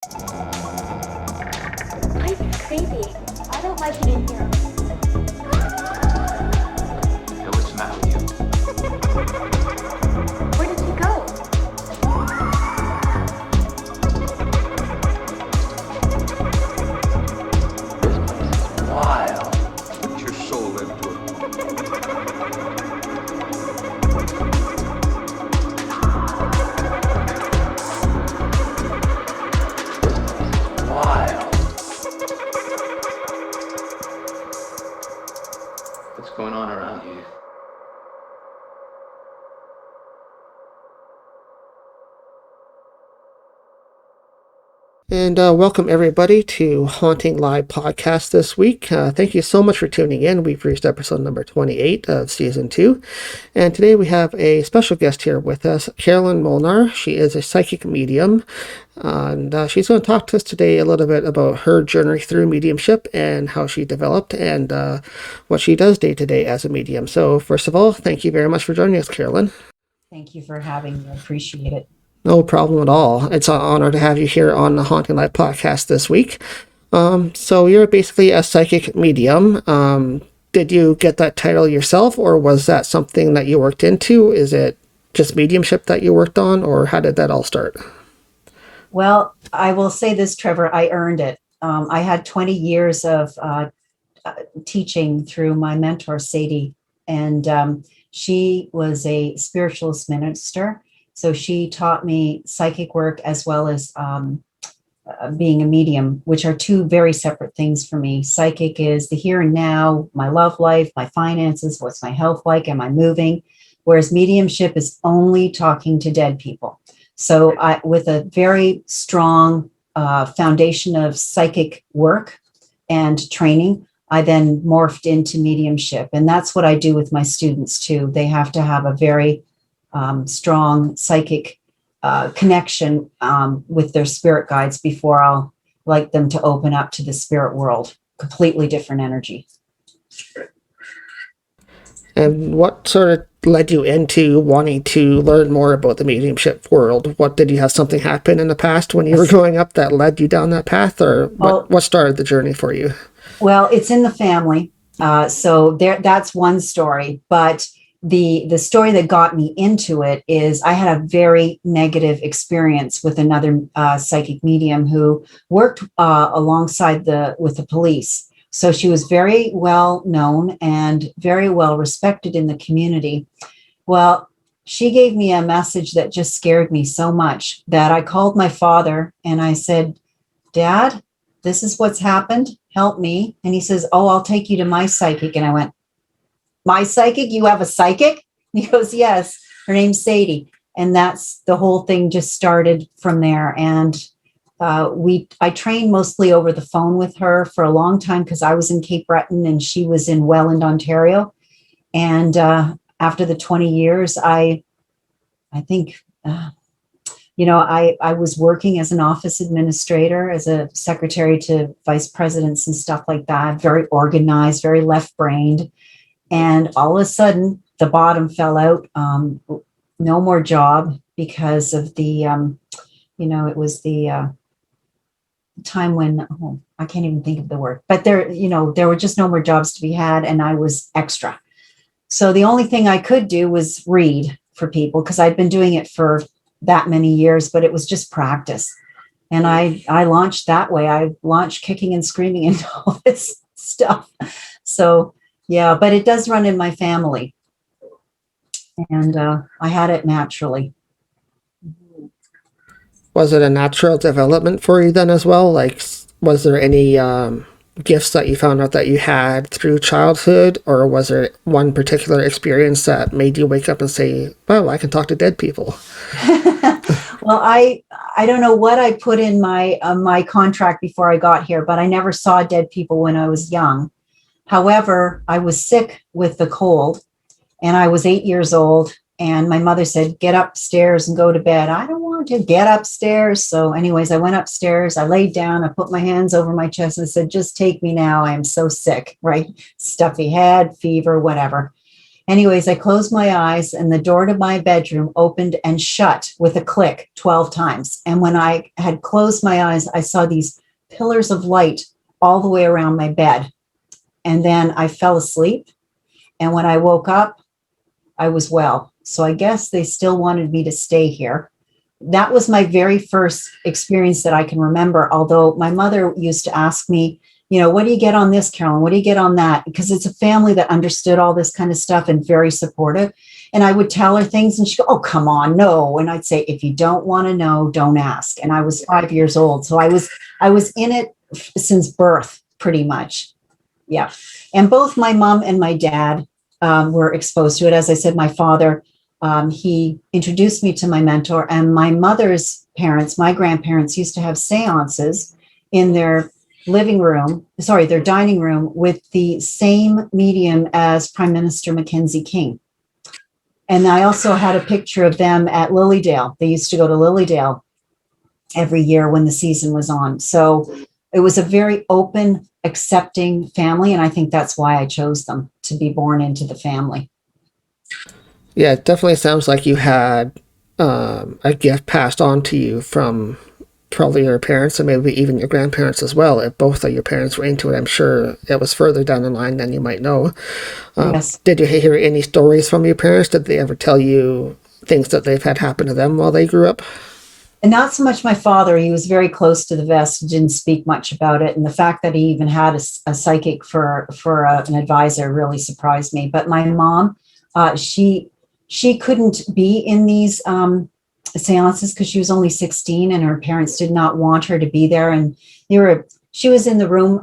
Life's crazy. I don't like it in here. Hey, what's the matter with you? Where did you go? This place is wild. Put your soul into it. Wild. What's going on around you? And welcome everybody to Haunting Live podcast this week. Thank you so much for tuning in. We've reached episode number 28 of season 2. And today we have a special guest here with us, Carolyn Molnar. She is a psychic medium. And she's going to talk to us today a little bit about her journey through mediumship and how she developed and what she does day to day as a medium. So first of all, thank you very much for joining us, Carolyn. Thank you for having me. I appreciate it. No problem at all. It's an honor to have you here on the Haunting Live podcast this week. So you're basically a psychic medium. Did you get that title yourself, or was that something that you worked into? Is it just mediumship that you worked on, or how did that all start? Well, I will say this, Trevor, I earned it. I had 20 years of teaching through my mentor, Sadie, and she was a spiritualist minister. So she taught me psychic work as well as being a medium, which are two very separate things for me. Psychic is the here and now, my love life, my finances, what's my health like, am I moving? Whereas mediumship is only talking to dead people. So with a very strong foundation of psychic work and training, I then morphed into mediumship. And that's what I do with my students too. They have to have a very strong psychic connection with their spirit guides before I'll like them to open up to the spirit world. Completely different energy. And what sort of led you into wanting to learn more about the mediumship world? What did you have something happen in the past when you were growing up that led you down that path, or what started the journey for you? Well, it's in the family. So that's one story, but the story that got me into it is I had a very negative experience with another psychic medium who worked alongside with the police. So she was very well known and very well respected in the community. Well, she gave me a message that just scared me so much that I called my father and I said, "Dad, this is what's happened. Help me." And he says, "Oh, I'll take you to my psychic." And I went, "My psychic? You have a psychic?" And he goes, "Yes, her name's Sadie." And that's the whole thing just started from there. And I trained mostly over the phone with her for a long time because I was in Cape Breton and she was in Welland, Ontario. And after the 20 years, I think, I was working as an office administrator, as a secretary to vice presidents and stuff like that, very organized, very left-brained. And all of a sudden, the bottom fell out. No more job because of the, it was the time when, I can't even think of the word, but there were just no more jobs to be had. And I was extra. So the only thing I could do was read for people because I'd been doing it for that many years, but it was just practice. And I launched that way. I launched kicking and screaming into all this stuff. So, yeah, but it does run in my family. And I had it naturally. Was it a natural development for you then as well? Like, was there any gifts that you found out that you had through childhood, or was there one particular experience that made you wake up and say, "Well, I can talk to dead people"? Well, I don't know what I put in my contract before I got here, but I never saw dead people when I was young. However, I was sick with the cold and I was 8 years old and my mother said, "Get upstairs and go to bed." I don't want to get upstairs. So anyways, I went upstairs, I laid down, I put my hands over my chest and said, "Just take me now. I am so sick," right? Stuffy head, fever, whatever. Anyways, I closed my eyes and the door to my bedroom opened and shut with a click 12 times. And when I had closed my eyes, I saw these pillars of light all the way around my bed. And then I fell asleep. And when I woke up, I was well. So I guess they still wanted me to stay here. That was my very first experience that I can remember. Although my mother used to ask me, what do you get on this, Carolyn? What do you get on that? Because it's a family that understood all this kind of stuff and very supportive. And I would tell her things and she'd go, oh, come on, no. And I'd say, if you don't want to know, don't ask. And I was 5 years old. So I was in it since birth, pretty much. Yeah. And both my mom and my dad were exposed to it. As I said, my father, he introduced me to my mentor, and my mother's parents, my grandparents, used to have seances in their their dining room with the same medium as Prime Minister Mackenzie King. And I also had a picture of them at Lilydale. They used to go to Lilydale every year when the season was on. So it was a very open, accepting family. And I think that's why I chose them to be born into the family. Yeah, it definitely sounds like you had a gift passed on to you from probably your parents and maybe even your grandparents as well. If both of your parents were into it, I'm sure it was further down the line than you might know. Yes. Did you hear any stories from your parents? Did they ever tell you things that they've had happen to them while they grew up? And not so much my father. He was very close to the vest, didn't speak much about it. And the fact that he even had a psychic for an advisor really surprised me. But my mom, she couldn't be in these seances because she was only 16 and her parents did not want her to be there. And she was in the room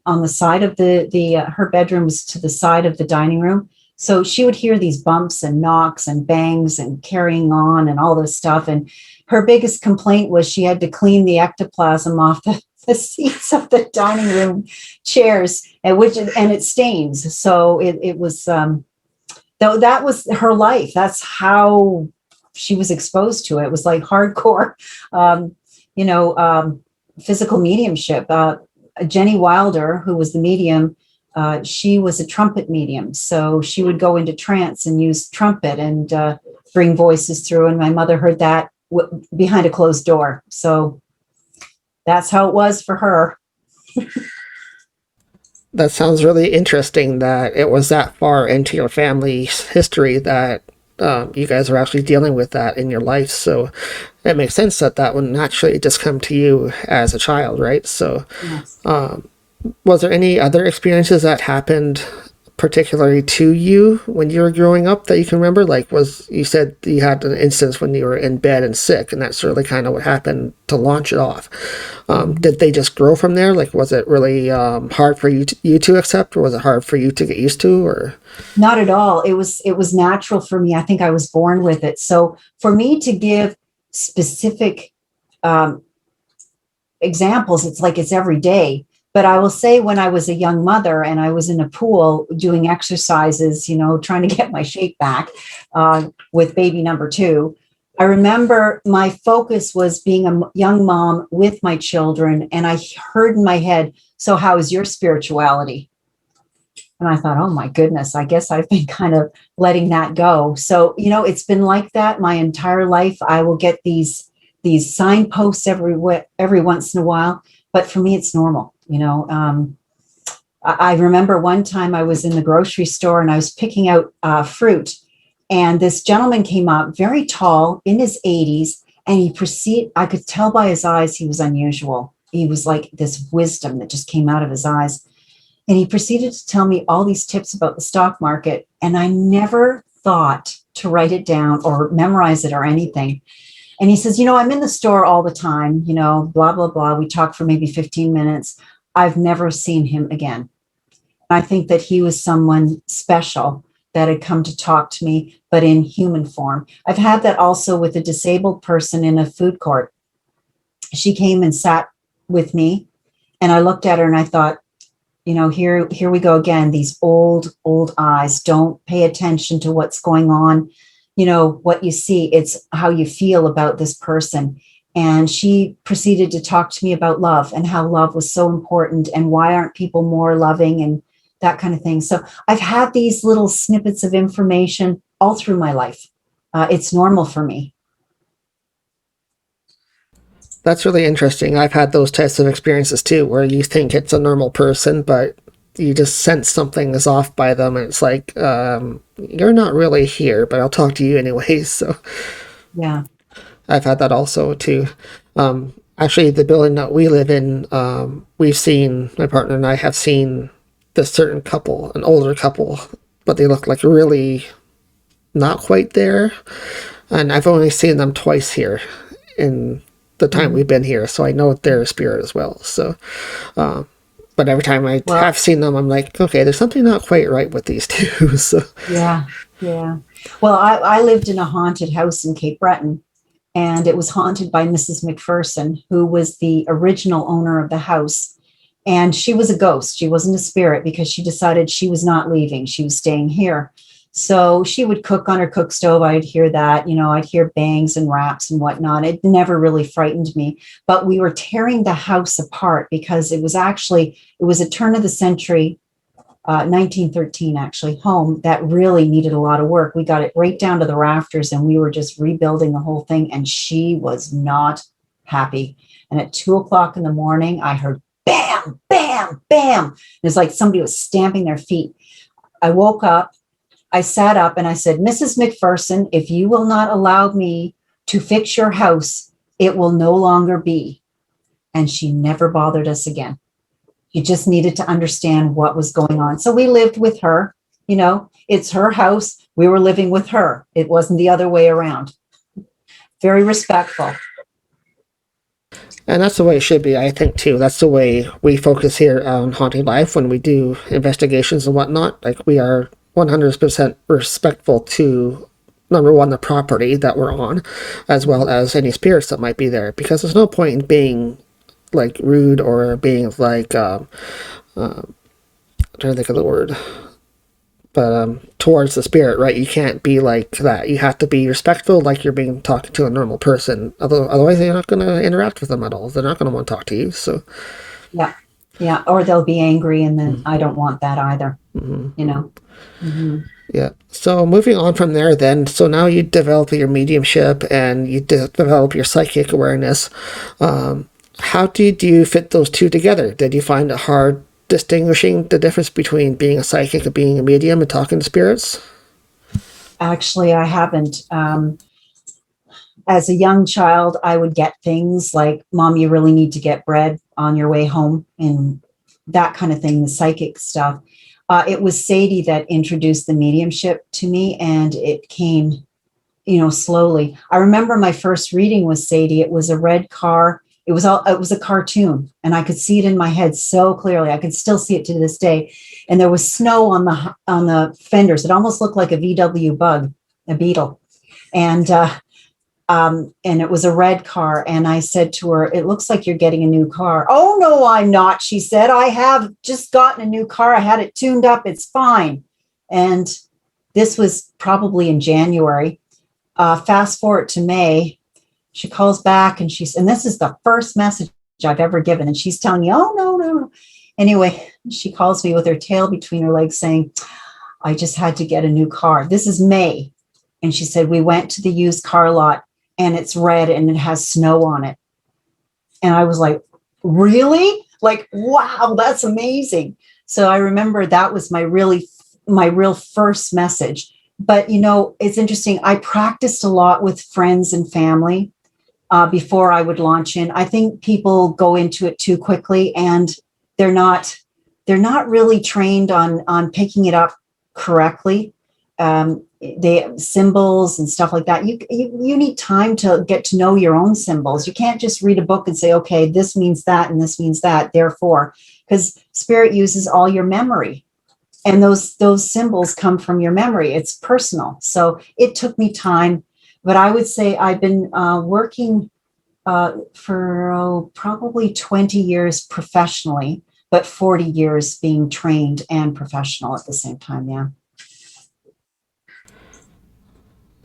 on the side of her bedroom was to the side of the dining room. So she would hear these bumps and knocks and bangs and carrying on and all this stuff. And her biggest complaint was she had to clean the ectoplasm off the seats of the dining room chairs, and it stains. So it was, though that was her life. That's how she was exposed to it. It was like hardcore, physical mediumship. Jenny Wilder, who was the medium, she was a trumpet medium. So she would go into trance and use trumpet and bring voices through. And my mother heard that behind a closed door. So that's how it was for her. That sounds really interesting that it was that far into your family's history that you guys are actually dealing with that in your life. So it makes sense that would naturally just come to you as a child, right? So Yes. Was there any other experiences that happened particularly to you when you were growing up that you can remember? Like, you said you had an instance when you were in bed and sick, and that's really kind of what happened to launch it off. Did they just grow from there? Like, was it really hard for you to accept, or was it hard for you to get used to? Or Not at all. It was natural for me. I think I was born with it. So for me to give specific examples, it's like it's every day. But I will say, when I was a young mother and I was in a pool doing exercises, trying to get my shape back with baby number 2, I remember my focus was being a young mom with my children. And I heard in my head, so how is your spirituality? And I thought, oh my goodness, I guess I've been kind of letting that go. So, it's been like that my entire life. I will get these signposts every once in a while. But for me, it's normal. I remember one time I was in the grocery store and I was picking out fruit, and this gentleman came up, very tall, in his 80s, and I could tell by his eyes he was unusual. He was like this wisdom that just came out of his eyes. And he proceeded to tell me all these tips about the stock market. And I never thought to write it down or memorize it or anything. And he says, I'm in the store all the time, blah, blah, blah. We talked for maybe 15 minutes. I've never seen him again. I think that he was someone special that had come to talk to me, but in human form. I've had that also with a disabled person in a food court. She came and sat with me, and I looked at her and I thought, here we go again, these old eyes. Don't pay attention to what's going on. What you see, it's how you feel about this person. And she proceeded to talk to me about love and how love was so important and why aren't people more loving. And that kind of thing. So I've had these little snippets of information all through my life. It's normal for me. That's really interesting. I've had those types of experiences too, where you think it's a normal person, but you just sense something is off by them, and it's like, you're not really here, but I'll talk to you anyways. So Yeah. I've had that also too. Actually, the building that we live in, we've seen, my partner and I have seen this certain couple, an older couple, but they look like really not quite there. And I've only seen them twice here in the time we've been here, so I know their spirit as well. So, but every time I have seen them, I'm like, okay, there's something not quite right with these two. So Yeah. Well, I lived in a haunted house in Cape Breton, and it was haunted by Mrs. McPherson, who was the original owner of the house. And she was a ghost. She wasn't a spirit, because she decided she was not leaving. She was staying here. So she would cook on her cook stove. I'd hear that, I'd hear bangs and raps and whatnot. It never really frightened me, but we were tearing the house apart because it was a turn of the century, 1913 actually, home that really needed a lot of work. We got it right down to the rafters, and we were just rebuilding the whole thing. And she was not happy. And at 2:00 in the morning, I heard bam, bam, bam. It was like somebody was stamping their feet. I woke up. I sat up and I said, Mrs. McPherson, if you will not allow me to fix your house, it will no longer be. And she never bothered us again. You just needed to understand what was going on. So we lived with her. It's her house. We were living with her. It wasn't the other way around. Very respectful. and that's the way it should be, I think, too. That's the way we focus here on Haunting Live when we do investigations and whatnot. Like, we are 100% respectful to, number one, the property that we're on, as well as any spirits that might be there, because there's no point in being like rude or being like I'm trying to think of the word, but towards the spirit, right? You can't be like that. You have to be respectful, like you're being talking to a normal person. Otherwise, you're not going to interact with them at all. They're not going to want to talk to you. So yeah, or they'll be angry, and then I don't want that either. Yeah. So moving on from there then, so now you develop your mediumship and you develop your psychic awareness. How did you fit those two together? Did you find it hard distinguishing the difference between being a psychic and being a medium and talking to spirits? Actually, I haven't. As a young child, I would get things like, Mom, you really need to get bread on your way home, and that kind of thing, the psychic stuff. It was Sadie that introduced the mediumship to me, and it came, slowly. I remember my first reading with Sadie. It was a red car. It was a cartoon, and I could see it in my head so clearly. I can still see it to this day. And there was snow on the fenders. It almost looked like a VW bug, a beetle. And it was a red car. And I said to her, it looks like you're getting a new car. Oh, no, I'm not. She said, I have just gotten a new car. I had it tuned up. It's fine. And this was probably in January. Fast forward to May. She calls back and and this is the first message I've ever given. And she's telling me, oh, no. Anyway, she calls me with her tail between her legs saying, I just had to get a new car. This is May. And she said, we went to the used car lot, and it's red and it has snow on it. And I was like, really? Like, wow, that's amazing. So I remember that was my real first message. But, it's interesting. I practiced a lot with friends and family before I would launch in. I think people go into it too quickly, and they're not really trained on picking it up correctly. They symbols and stuff like that. You need time to get to know your own symbols. You can't just read a book and say, okay, this means that and this means that, therefore, because spirit uses all your memory, and those symbols come from your memory. It's personal. So it took me time, but I would say I've been working for probably 20 years professionally, but 40 years being trained and professional at the same time. Yeah.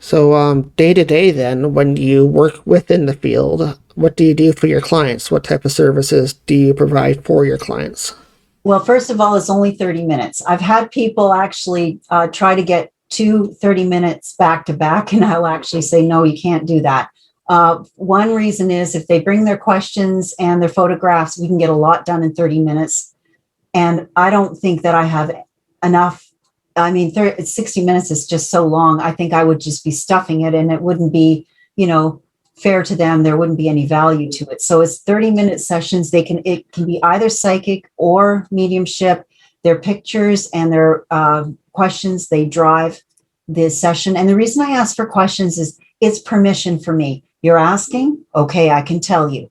So day to day then, when you work within the field, what do you do for your clients? What type of services do you provide for your clients? Well, first of all, it's only 30 minutes. I've had people actually try to get 30 minutes back to back, and I'll actually say, no, you can't do that. One reason is if they bring their questions and their photographs, we can get a lot done in 30 minutes. And I don't think that I have enough. I mean, 60 minutes is just so long. I think I would just be stuffing it, and it wouldn't be, fair to them. There wouldn't be any value to it. So it's 30-minute sessions. It can be either psychic or mediumship. Their pictures and their questions, they drive the session. And the reason I ask for questions is it's permission for me. You're asking, okay, I can tell you,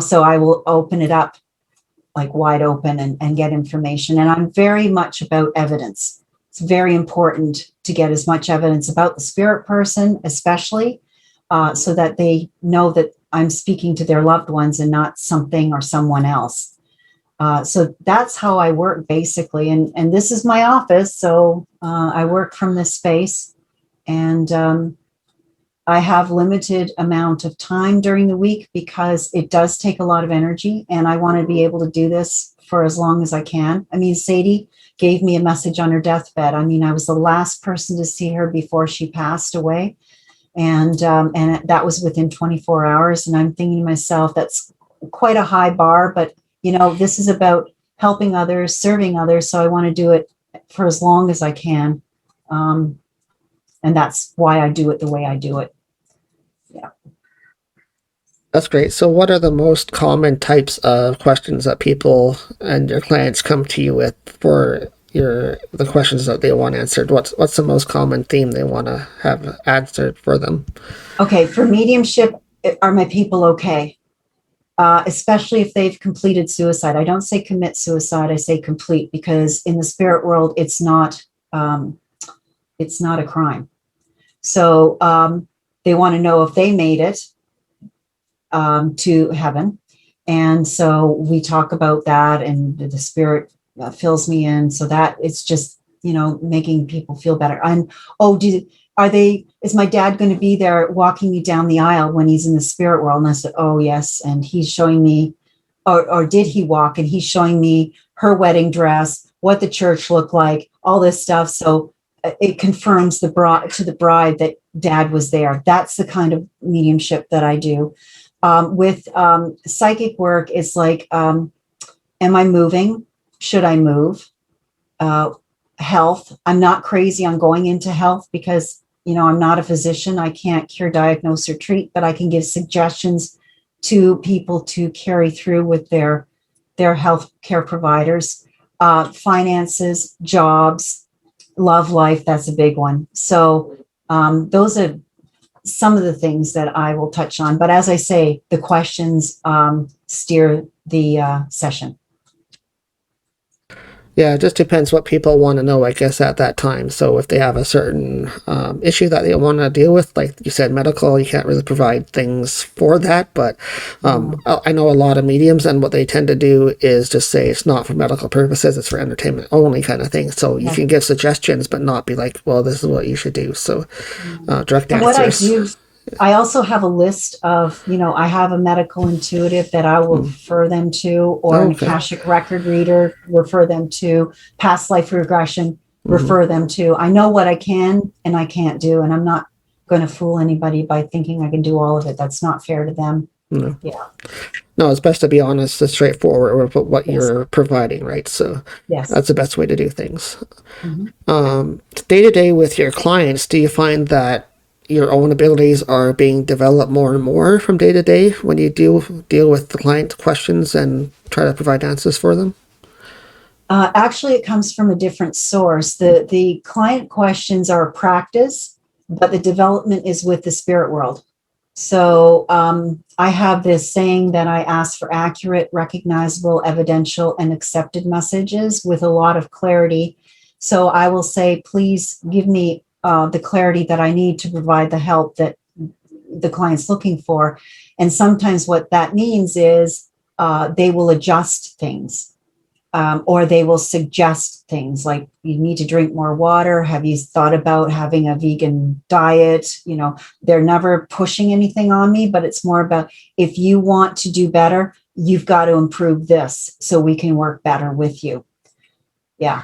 so I will open it up like wide open and get information. And I'm very much about evidence. It's very important to get as much evidence about the spirit person, especially so that they know that I'm speaking to their loved ones and not something or someone else. So that's how I work basically. And this is my office. So I work from this space, and I have limited amount of time during the week because it does take a lot of energy, and I want to be able to do this for as long as I can. I mean, Sadie gave me a message on her deathbed. I mean, I was the last person to see her before she passed away. And that was within 24 hours. And I'm thinking to myself, that's quite a high bar, but this is about helping others, serving others. So I want to do it for as long as I can. And that's why I do it the way I do it. Yeah. That's great. So what are the most common types of questions that people and your clients come to you with for the questions that they want answered? What's the most common theme they want to have answered for them? Okay, for mediumship, are my people okay? Especially if they've completed suicide. I don't say commit suicide, I say complete, because in the spirit world, it's not a crime. So they want to know if they made it to heaven. And so we talk about that, and the spirit fills me in, so that it's just making people feel better. And is my dad going to be there walking me down the aisle when he's in the spirit world? And I said, oh yes. And he's showing me, or did he walk? And he's showing me her wedding dress, what the church looked like, all this stuff. So it confirms to the bride that dad was there. That's the kind of mediumship that I do. With psychic work, it's like, am I moving? Should I move? Health. I'm not crazy on going into health because, I'm not a physician. I can't cure, diagnose, or treat, but I can give suggestions to people to carry through with their health care providers. Finances, jobs, love life. That's a big one. So those are some of the things that I will touch on. But as I say, the questions steer the session. Yeah, it just depends what people want to know, I guess, at that time. So if they have a certain issue that they want to deal with, like you said, medical, you can't really provide things for that. But I know a lot of mediums, and what they tend to do is just say it's not for medical purposes, it's for entertainment only kind of thing. So you can give suggestions, but not be like, well, this is what you should do. So direct answers. What I do, I also have a list of, I have a medical intuitive that I will refer them to, or an Akashic record reader, refer them to, past life regression, refer them to. I know what I can and I can't do, and I'm not going to fool anybody by thinking I can do all of it. That's not fair to them. No. Yeah. No, it's best to be honest and straightforward with what you're providing, right? So that's the best way to do things. Day to day with your clients, do you find that your own abilities are being developed more and more from day to day when you deal with the client questions and try to provide answers for them? Actually, it comes from a different source. The client questions are a practice, but the development is with the spirit world. So I have this saying that I ask for accurate, recognizable, evidential, and accepted messages with a lot of clarity. So I will say, please give me the clarity that I need to provide the help that the client's looking for. And sometimes what that means is they will adjust things, or they will suggest things like, you need to drink more water. Have you thought about having a vegan diet? They're never pushing anything on me, but it's more about, if you want to do better, you've got to improve this so we can work better with you. Yeah.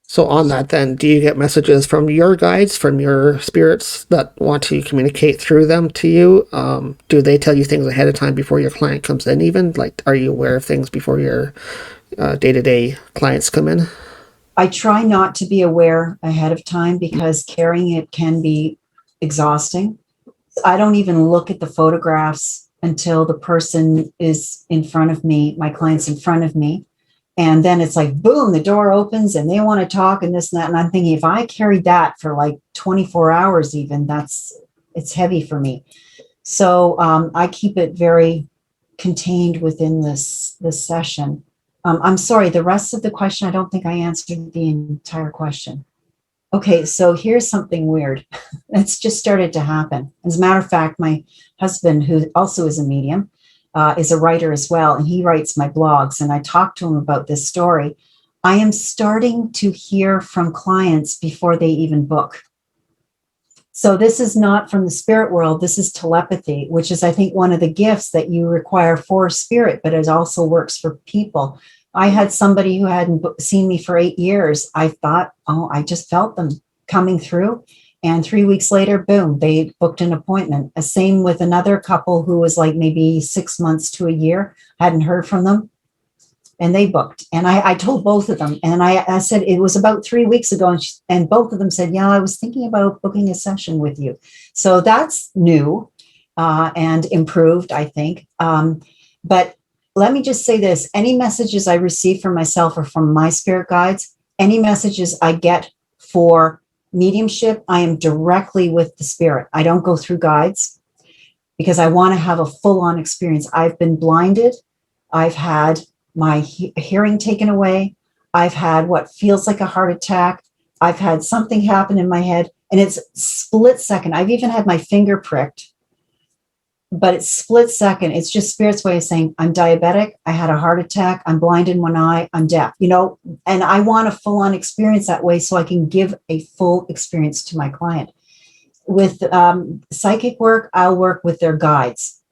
So on that then, do you get messages from your guides, from your spirits that want to communicate through them to you? Do they tell you things ahead of time before your client comes in even? Like, are you aware of things before your day-to-day clients come in? I try not to be aware ahead of time because carrying it can be exhausting. I don't even look at the photographs until the person is in front of me, my client's in front of me. And then it's like, boom, the door opens and they want to talk and this and that. And I'm thinking, if I carried that for like 24 hours, even it's heavy for me. So I keep it very contained within this session. I'm sorry, the rest of the question, I don't think I answered the entire question. Okay, so here's something weird. It's just started to happen. As a matter of fact, my husband, who also is a medium, is a writer as well, and he writes my blogs, and I talked to him about this story. I am starting to hear from clients before they even book. So this is not from the spirit world. This is telepathy, which is, I think, one of the gifts that you require for spirit, but it also works for people. I had somebody who hadn't seen me for 8 years. I thought, oh, I just felt them coming through. And 3 weeks later, boom, they booked an appointment. Same with another couple who was like maybe 6 months to a year, hadn't heard from them. And they booked. And I told both of them. And I said, it was about 3 weeks ago. And both of them said, yeah, I was thinking about booking a session with you. So that's new and improved, I think. But let me just say this. Any messages I receive from myself or from my spirit guides, any messages I get for mediumship, I am directly with the spirit. I don't go through guides because I want to have a full-on experience. I've been blinded. I've had my hearing taken away. I've had what feels like a heart attack. I've had something happen in my head, and it's split second. I've even had my finger pricked, but it's split second. It's just spirit's way of saying, I'm diabetic. I had a heart attack. I'm blind in one eye. I'm deaf, and I want a full-on experience that way so I can give a full experience to my client. With psychic work, I'll work with their guides,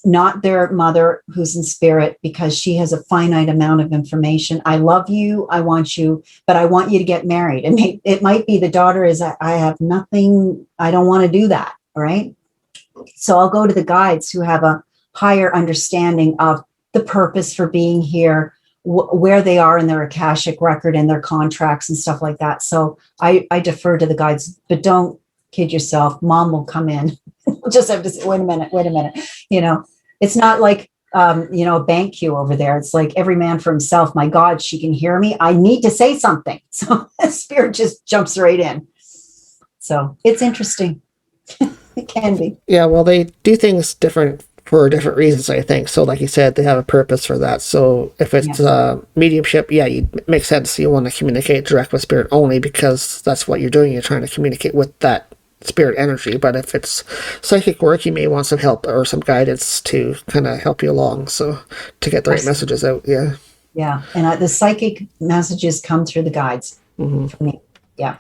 not their mother who's in spirit, because she has a finite amount of information. I love you. I want you, but I want you to get married. And it might be the daughter is, I have nothing. I don't want to do that. Right. So I'll go to the guides who have a higher understanding of the purpose for being here, where they are in their Akashic record and their contracts and stuff like that. So I defer to the guides, but don't kid yourself. Mom will come in. We'll just have to say, wait a minute. It's not like, a bank queue over there. It's like every man for himself. My God, she can hear me. I need to say something. So spirit just jumps right in. So it's interesting. It can be. Yeah, well, they do things different for different reasons, I think. So like you said, they have a purpose for that. So if it's mediumship, it makes sense. You want to communicate direct with spirit only because that's what you're doing. You're trying to communicate with that spirit energy. But if it's psychic work, you may want some help or some guidance to kind of help you along. So to get the right messages out. Yeah. Yeah. And the psychic messages come through the guides for me. Yeah.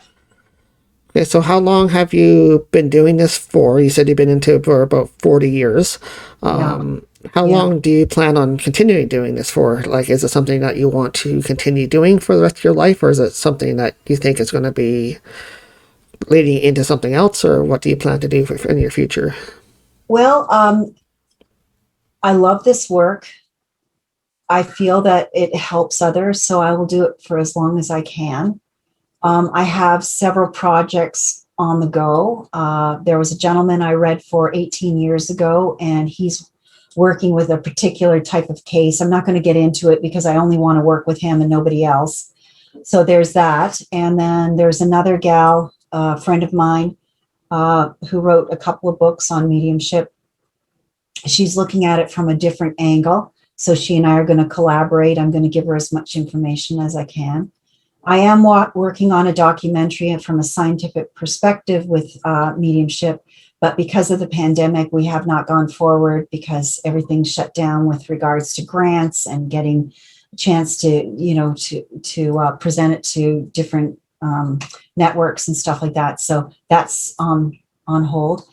Okay, so how long have you been doing this for? You said you've been into it for about 40 years. How long do you plan on continuing doing this for? Like, is it something that you want to continue doing for the rest of your life, or is it something that you think is going to be leading into something else, or what do you plan to do in your future? Well, I love this work. I feel that it helps others, so I will do it for as long as I can. I have several projects on the go. There was a gentleman I read for 18 years ago, and he's working with a particular type of case. I'm not going to get into it because I only want to work with him and nobody else. So there's that. And then there's another gal, a friend of mine, who wrote a couple of books on mediumship. She's looking at it from a different angle. So she and I are going to collaborate. I'm going to give her as much information as I can. I am working on a documentary from a scientific perspective with mediumship, but because of the pandemic, we have not gone forward because everything's shut down with regards to grants and getting a chance to present it to different networks and stuff like that. So that's on hold.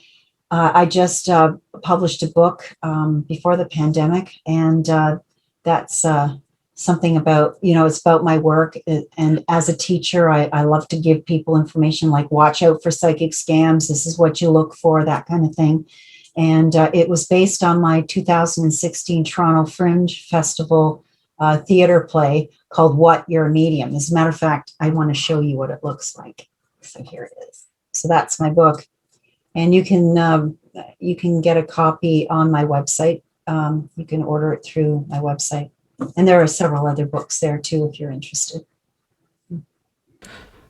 I just published a book before the pandemic, and that's something about, it's about my work. And as a teacher, I love to give people information like watch out for psychic scams. This is what you look for, that kind of thing. And it was based on my 2016 Toronto Fringe Festival theater play called What, You're a Medium. As a matter of fact, I want to show you what it looks like. So here it is. So that's my book. And you can get a copy on my website. You can order it through my website. And there are several other books there too, if you're interested.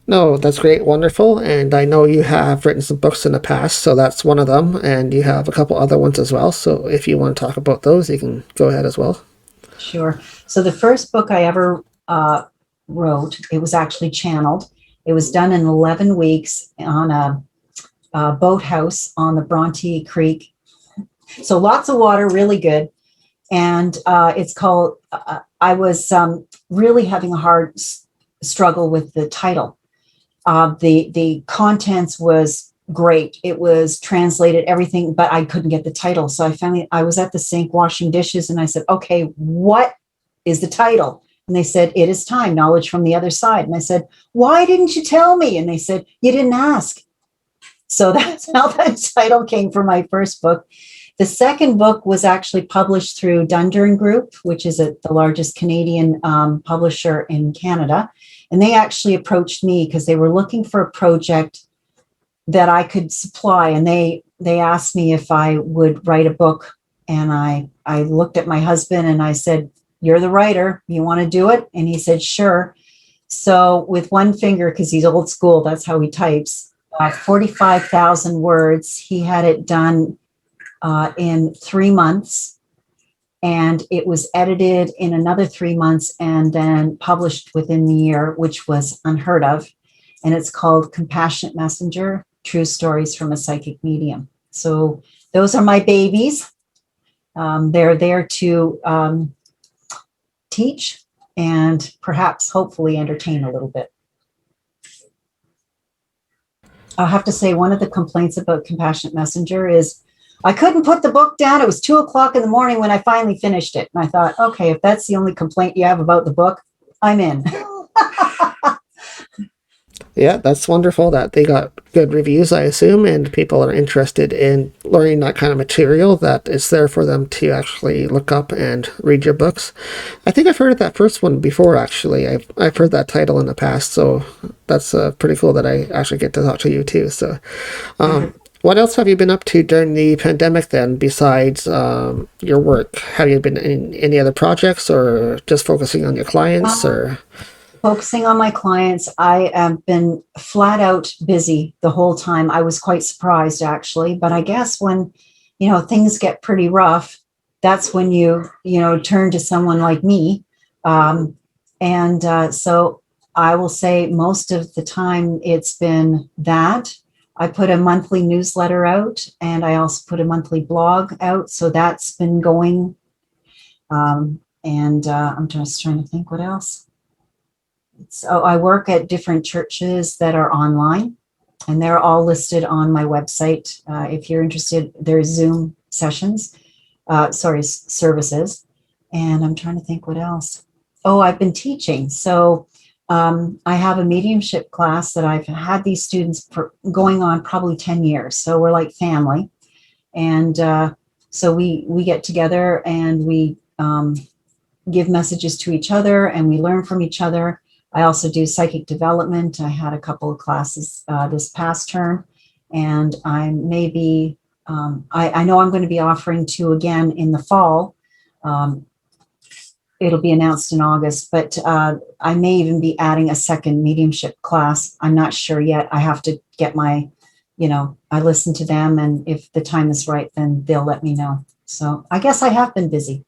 No, that's great, wonderful. And I know you have written some books in the past, so that's one of them. And you have a couple other ones as well. So if you want to talk about those, you can go ahead as well. Sure. So the first book I ever wrote, it was actually channeled. It was done in 11 weeks on a boathouse on the Bronte Creek. So lots of water, really good. And it's called, I was really having a hard struggle with the title. The contents was great. It was translated, everything, but I couldn't get the title. So I was at the sink washing dishes and I said, okay, what is the title? And they said, It Is Time, Knowledge from the Other Side. And I said, why didn't you tell me? And they said, you didn't ask. So that's how that title came for my first book. The second book was actually published through Dundurn Group, which is the largest Canadian publisher in Canada. And they actually approached me because they were looking for a project that I could supply. And they asked me if I would write a book. And I looked at my husband and I said, you're the writer. You want to do it? And he said, sure. So with one finger, because he's old school, that's how he types, 45,000 words. He had it done in 3 months, and it was edited in another 3 months and then published within the year, which was unheard of. And it's called Compassionate Messenger, True Stories from a Psychic Medium. So those are my babies. They're there to teach and perhaps hopefully entertain a little bit. I'll have to say one of the complaints about Compassionate Messenger is I couldn't put the book down. It was 2:00 in the morning when I finally finished it. And I thought, okay, if that's the only complaint you have about the book, I'm in. Yeah, that's wonderful that they got good reviews, I assume, and people are interested in learning that kind of material that is there for them to actually look up and read your books. I think I've heard of that first one before, actually. I've heard that title in the past, so that's pretty cool that I actually get to talk to you too. So, what else have you been up to during the pandemic then, besides your work? Have you been in any other projects or just focusing on your clients or... Focusing on my clients. I have been flat out busy the whole time. I was quite surprised, actually, but I guess when, things get pretty rough, that's when you turn to someone like me. So I will say most of the time it's been that. I put a monthly newsletter out and I also put a monthly blog out. So that's been going. I'm just trying to think what else. So I work at different churches that are online, and they're all listed on my website. If you're interested, there's Zoom sessions, services. And I'm trying to think what else. Oh, I've been teaching. So I have a mediumship class that I've had these students going on probably 10 years. So we're like family. And so we get together and we give messages to each other and we learn from each other. I also do psychic development. I had a couple of classes this past term, and I may be, I know I'm going to be offering 2 again in the fall. It'll be announced in August, but I may even be adding a second mediumship class. I'm not sure yet. I have to get my, I listen to them, and if the time is right, then they'll let me know. So I guess I have been busy.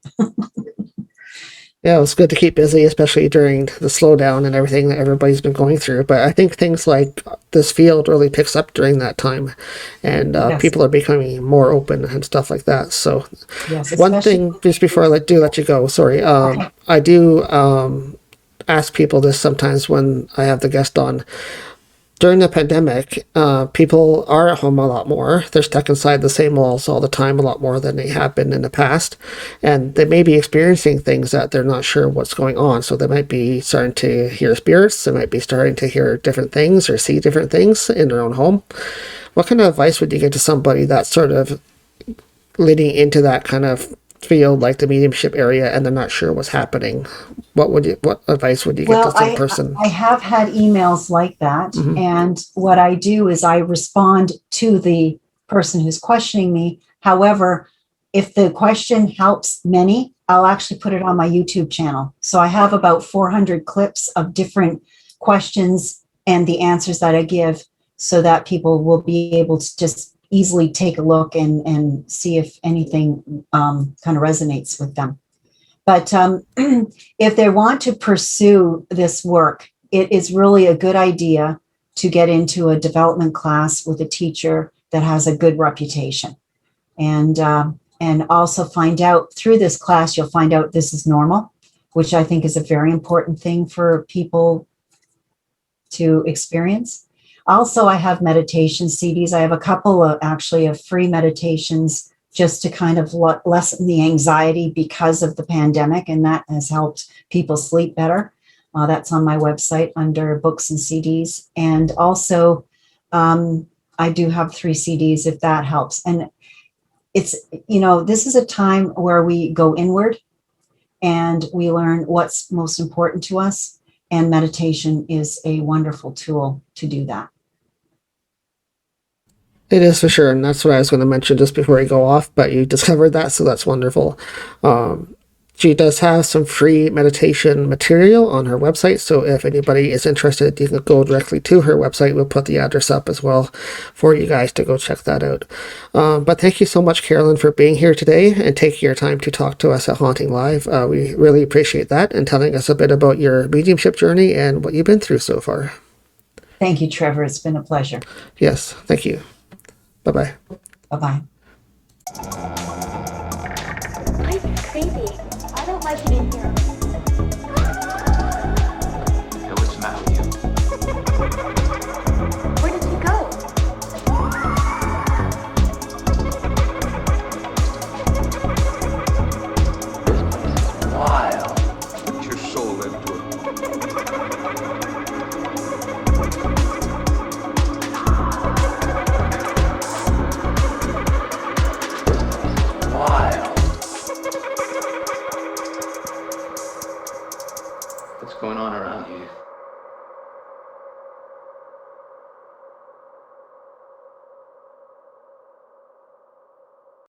Yeah, it's good to keep busy, especially during the slowdown and everything that everybody's been going through. But I think things like this field really picks up during that time, and Yes. people are becoming more open and stuff like that. So, Yes, one thing, just before I let you go, sorry, Okay. I do ask people this sometimes when I have the guest on. during the pandemic, people are at home a lot more. They're stuck inside the same walls all the time, a lot more than they have been in the past. And they may be experiencing things that they're not sure what's going on. So they might be starting to hear spirits. They might be starting to hear different things or see different things in their own home. What kind of advice would you give to somebody that's sort of leading into that kind of field, like the mediumship area, and they're not sure what's happening? What advice would you give to some person? I have had emails like that. And what I do is I respond to the person who's questioning me. However, if the question helps many, I'll actually put it on my YouTube channel. So I have about 400 clips of different questions and the answers that I give, so that people will be able to just easily take a look and see if anything kind of resonates with them. But if they want to pursue this work, it is really a good idea to get into a development class with a teacher that has a good reputation. And also find out through this class, you'll find out this is normal, which I think is a very important thing for people to experience. Also, I have meditation CDs. I have a couple of free meditations just to kind of lessen the anxiety because of the pandemic, and that has helped people sleep better. That's on my website under books and CDs. And also, I do have 3 CDs if that helps. And it's, this is a time where we go inward and we learn what's most important to us. And meditation is a wonderful tool to do that. It is for sure, and that's what I was going to mention just before we go off, but you discovered that, so that's wonderful. She does have some free meditation material on her website, so if anybody is interested, you can go directly to her website. We'll put the address up as well for you guys to go check that out. But thank you so much, Carolyn, for being here today and taking your time to talk to us at Haunting Live. We really appreciate that, and telling us a bit about your mediumship journey and what you've been through so far. Thank you, Trevor. It's been a pleasure. Yes, thank you. Bye-bye. Bye-bye. I'm crazy. I don't like it in here. Hey, what's the matter with you? Where did you go? Wild. Put your soul into it. Wild. What's going on around here?